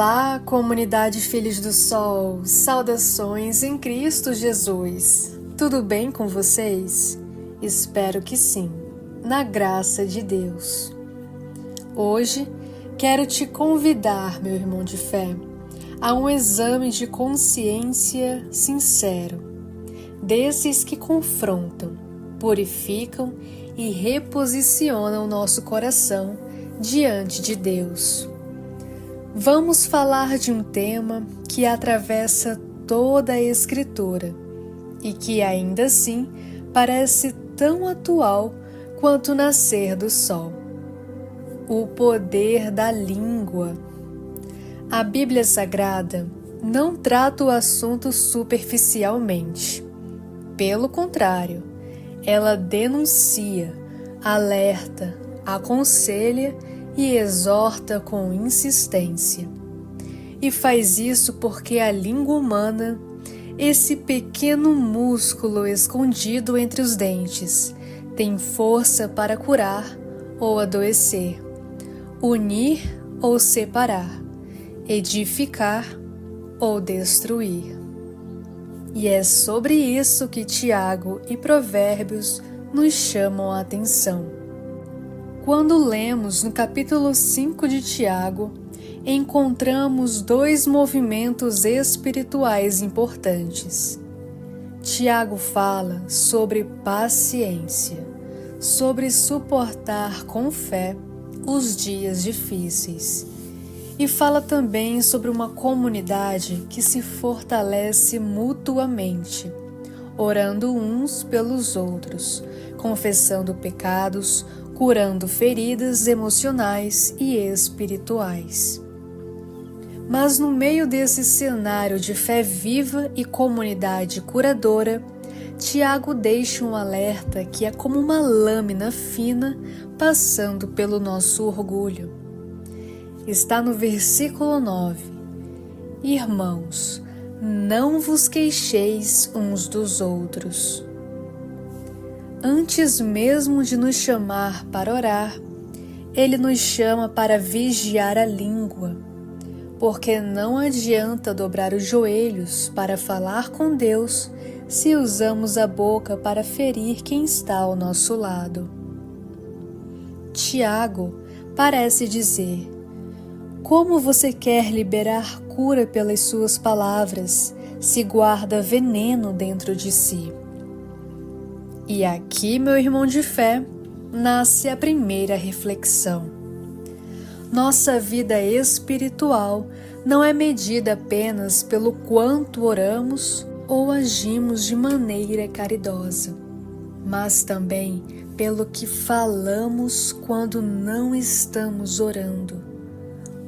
Olá, comunidade Filhos do Sol, saudações em Cristo Jesus. Tudo bem com vocês? Espero que sim, na graça de Deus. Hoje quero te convidar, meu irmão de fé, a um exame de consciência sincero, desses que confrontam, purificam e reposicionam nosso coração diante de Deus. Vamos falar de um tema que atravessa toda a Escritura e que ainda assim parece tão atual quanto o nascer do sol: o poder da língua. A Bíblia Sagrada não trata o assunto superficialmente. Pelo contrário, ela denuncia, alerta, aconselha e exorta com insistência. E faz isso porque a língua humana, esse pequeno músculo escondido entre os dentes, tem força para curar ou adoecer, unir ou separar, edificar ou destruir. E é sobre isso que Tiago e Provérbios nos chamam a atenção. Quando lemos no capítulo 5 de Tiago, encontramos dois movimentos espirituais importantes. Tiago fala sobre paciência, sobre suportar com fé os dias difíceis. E fala também sobre uma comunidade que se fortalece mutuamente, orando uns pelos outros, confessando pecados, curando feridas emocionais e espirituais. Mas no meio desse cenário de fé viva e comunidade curadora, Tiago deixa um alerta que é como uma lâmina fina passando pelo nosso orgulho. Está no versículo 9: Irmãos, não vos queixeis uns dos outros. Antes mesmo de nos chamar para orar, Ele nos chama para vigiar a língua, porque não adianta dobrar os joelhos para falar com Deus se usamos a boca para ferir quem está ao nosso lado. Tiago parece dizer: como você quer liberar cura pelas suas palavras se guarda veneno dentro de si? E aqui, meu irmão de fé, nasce a primeira reflexão. Nossa vida espiritual não é medida apenas pelo quanto oramos ou agimos de maneira caridosa, mas também pelo que falamos quando não estamos orando,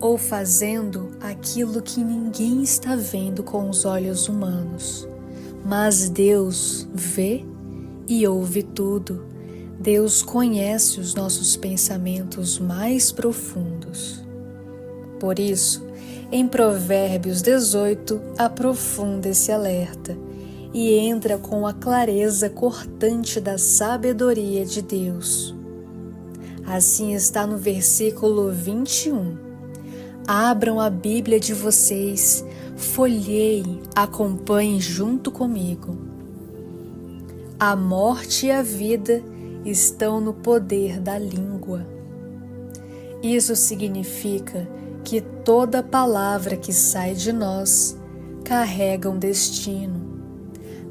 ou fazendo aquilo que ninguém está vendo com os olhos humanos, mas Deus vê e ouve tudo. Deus conhece os nossos pensamentos mais profundos. Por isso, em Provérbios 18, aprofunda esse alerta e entra com a clareza cortante da sabedoria de Deus. Assim está no versículo 21. Abram a Bíblia de vocês, folheiem, acompanhem junto comigo. A morte e a vida estão no poder da língua. Isso significa que toda palavra que sai de nós carrega um destino.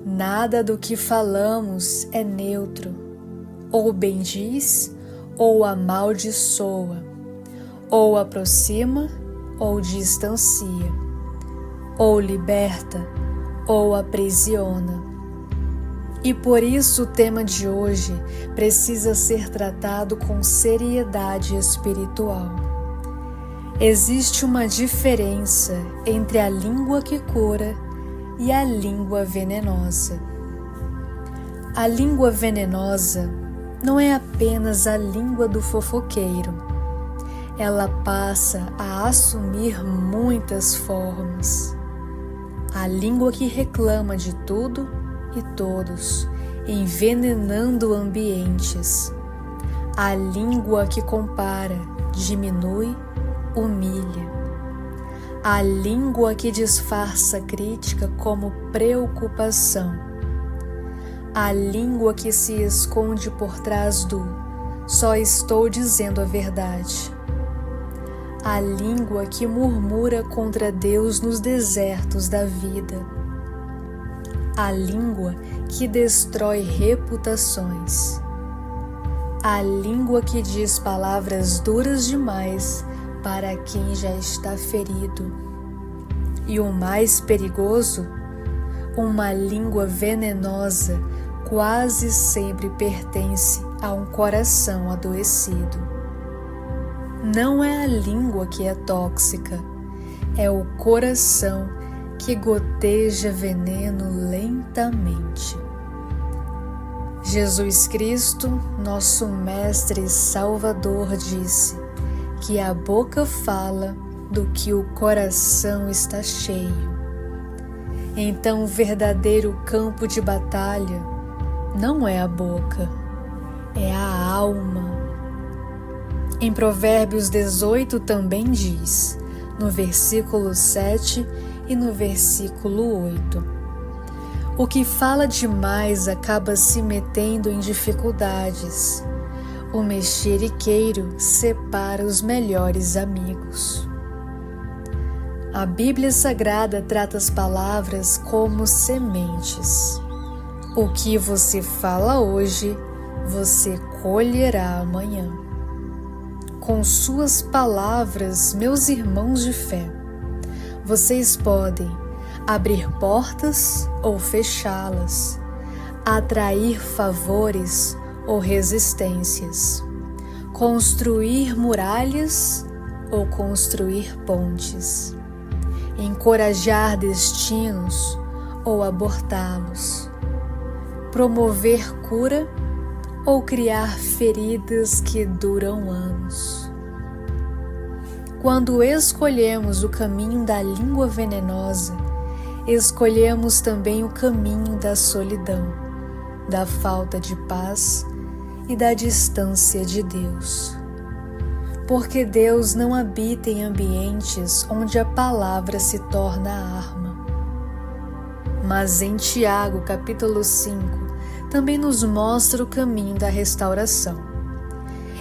Nada do que falamos é neutro, ou bendiz, ou amaldiçoa, ou aproxima, ou distancia, ou liberta, ou aprisiona. E por isso o tema de hoje precisa ser tratado com seriedade espiritual. Existe uma diferença entre a língua que cura e a língua venenosa. A língua venenosa não é apenas a língua do fofoqueiro. Ela passa a assumir muitas formas. A língua que reclama de tudo e todos, envenenando ambientes. A língua que compara, diminui, humilha. a língua que disfarça crítica como preocupação, a língua que se esconde por trás do "só estou dizendo a verdade", a língua que murmura contra Deus nos desertos da vida, a língua que destrói reputações, a língua que diz palavras duras demais para quem já está ferido. E o mais perigoso, uma língua venenosa quase sempre pertence a um coração adoecido. Não é a língua que é tóxica, é o coração que goteja veneno lentamente. Jesus Cristo, nosso Mestre e Salvador, disse que a boca fala do que o coração está cheio. Então, o verdadeiro campo de batalha não é a boca, é a alma. Em Provérbios 18 também diz, no versículo 7 e no versículo 8: o que fala demais acaba se metendo em dificuldades. O mexeriqueiro separa os melhores amigos. A Bíblia Sagrada trata as palavras como sementes. O que você fala hoje, você colherá amanhã. Com suas palavras, meus irmãos de fé, vocês podem abrir portas ou fechá-las, atrair favores ou resistências, construir muralhas ou construir pontes, encorajar destinos ou abortá-los, promover cura ou criar feridas que duram anos. Quando escolhemos o caminho da língua venenosa, escolhemos também o caminho da solidão, da falta de paz e da distância de Deus. Porque Deus não habita em ambientes onde a palavra se torna arma. Mas em Tiago, capítulo 5, também nos mostra o caminho da restauração.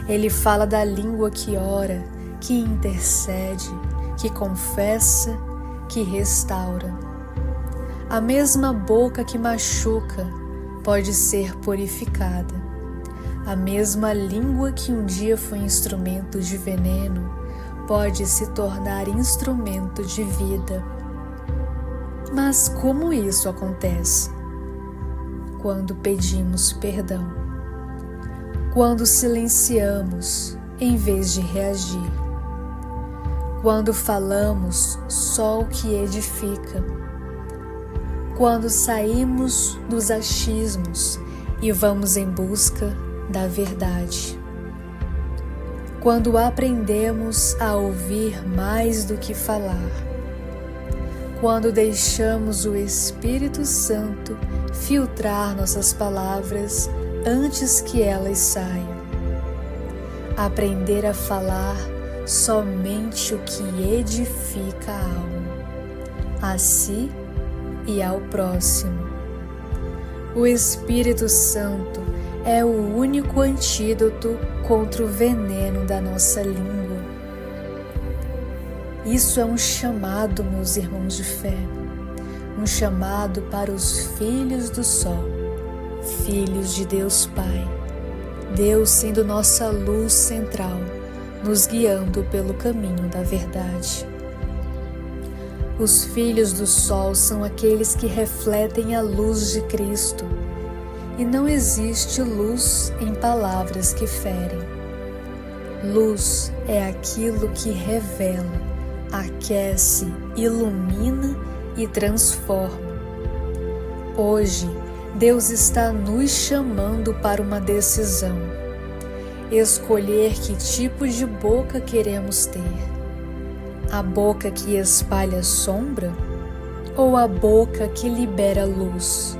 Ele fala da língua que ora, que intercede, que confessa, que restaura. A mesma boca que machuca pode ser purificada. A mesma língua que um dia foi instrumento de veneno pode se tornar instrumento de vida. Mas como isso acontece? Quando pedimos perdão, quando silenciamos em vez de reagir, quando falamos só o que edifica, quando saímos dos achismos e vamos em busca da verdade, quando aprendemos a ouvir mais do que falar, quando deixamos o Espírito Santo filtrar nossas palavras antes que elas saiam, aprender a falar somente o que edifica a alma, a si e ao próximo. O Espírito Santo é o único antídoto contra o veneno da nossa língua. Isso é um chamado, meus irmãos de fé, um chamado para os filhos do sol, filhos de Deus Pai, Deus sendo nossa luz central, nos guiando pelo caminho da verdade. Os filhos do sol são aqueles que refletem a luz de Cristo, e não existe luz em palavras que ferem. Luz é aquilo que revela, aquece, ilumina e transforma. Hoje, Deus está nos chamando para uma decisão: escolher que tipo de boca queremos ter. A boca que espalha sombra ou a boca que libera luz?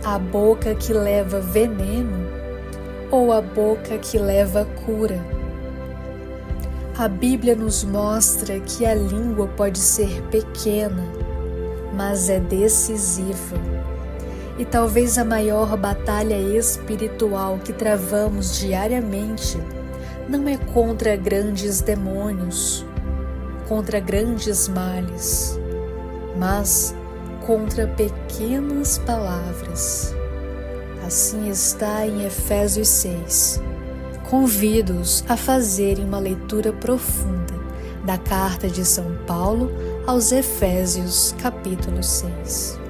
A boca que leva veneno ou a boca que leva cura? A Bíblia nos mostra que a língua pode ser pequena, mas é decisiva. E talvez a maior batalha espiritual que travamos diariamente não é contra grandes demônios, contra grandes males, mas contra pequenas palavras. Assim está em Efésios 6. Convido-os a fazerem uma leitura profunda da carta de São Paulo aos Efésios, capítulo 6.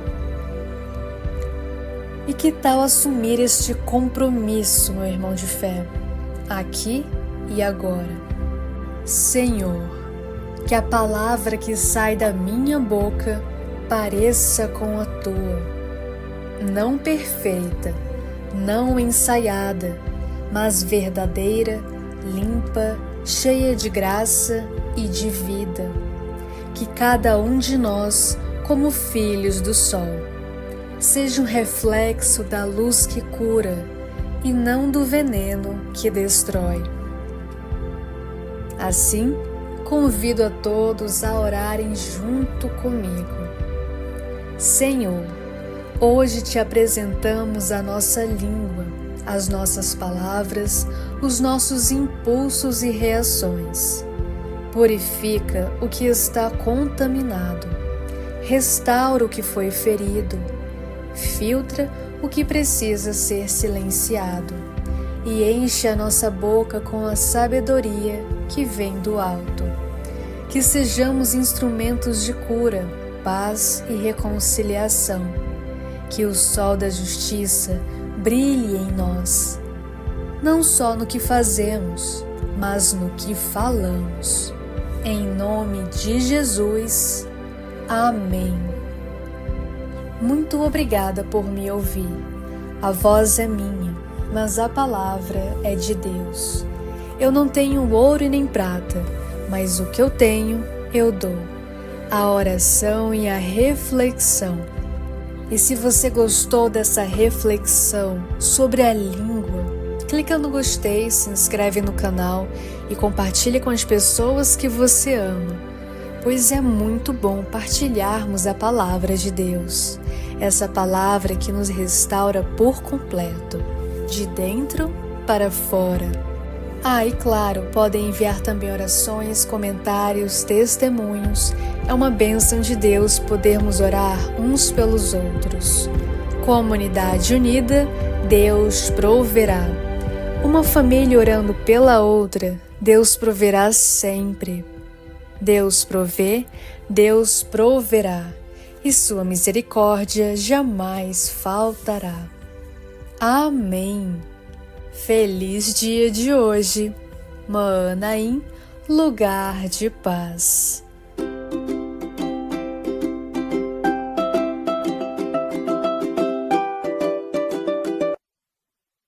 E que tal assumir este compromisso, meu irmão de fé, aqui e agora? Senhor, que a palavra que sai da minha boca pareça com a tua, não perfeita, não ensaiada, mas verdadeira, limpa, cheia de graça e de vida. Que cada um de nós, como filhos do sol, seja um reflexo da luz que cura e não do veneno que destrói. Assim, convido a todos a orarem junto comigo. Senhor, hoje te apresentamos a nossa língua, as nossas palavras, os nossos impulsos e reações. Purifica o que está contaminado, restaura o que foi ferido, filtra o que precisa ser silenciado e enche a nossa boca com a sabedoria que vem do alto. Que sejamos instrumentos de cura, paz e reconciliação. Que o sol da justiça brilhe em nós, não só no que fazemos, mas no que falamos. Em nome de Jesus. Amém. Muito obrigada por me ouvir. A voz é minha, mas a palavra é de Deus. Eu não tenho ouro e nem prata, mas o que eu tenho, eu dou. A oração e a reflexão. E se você gostou dessa reflexão sobre a língua, clica no gostei, se inscreve no canal e compartilhe com as pessoas que você ama, pois é muito bom partilharmos a palavra de Deus, essa palavra que nos restaura por completo, de dentro para fora. E claro, podem enviar também orações, comentários, testemunhos. É uma bênção de Deus podermos orar uns pelos outros. Comunidade unida, Deus proverá. Uma família orando pela outra, Deus proverá sempre. Deus provê, Deus proverá, e sua misericórdia jamais faltará. Amém. Feliz dia de hoje, Maanaim, lugar de paz.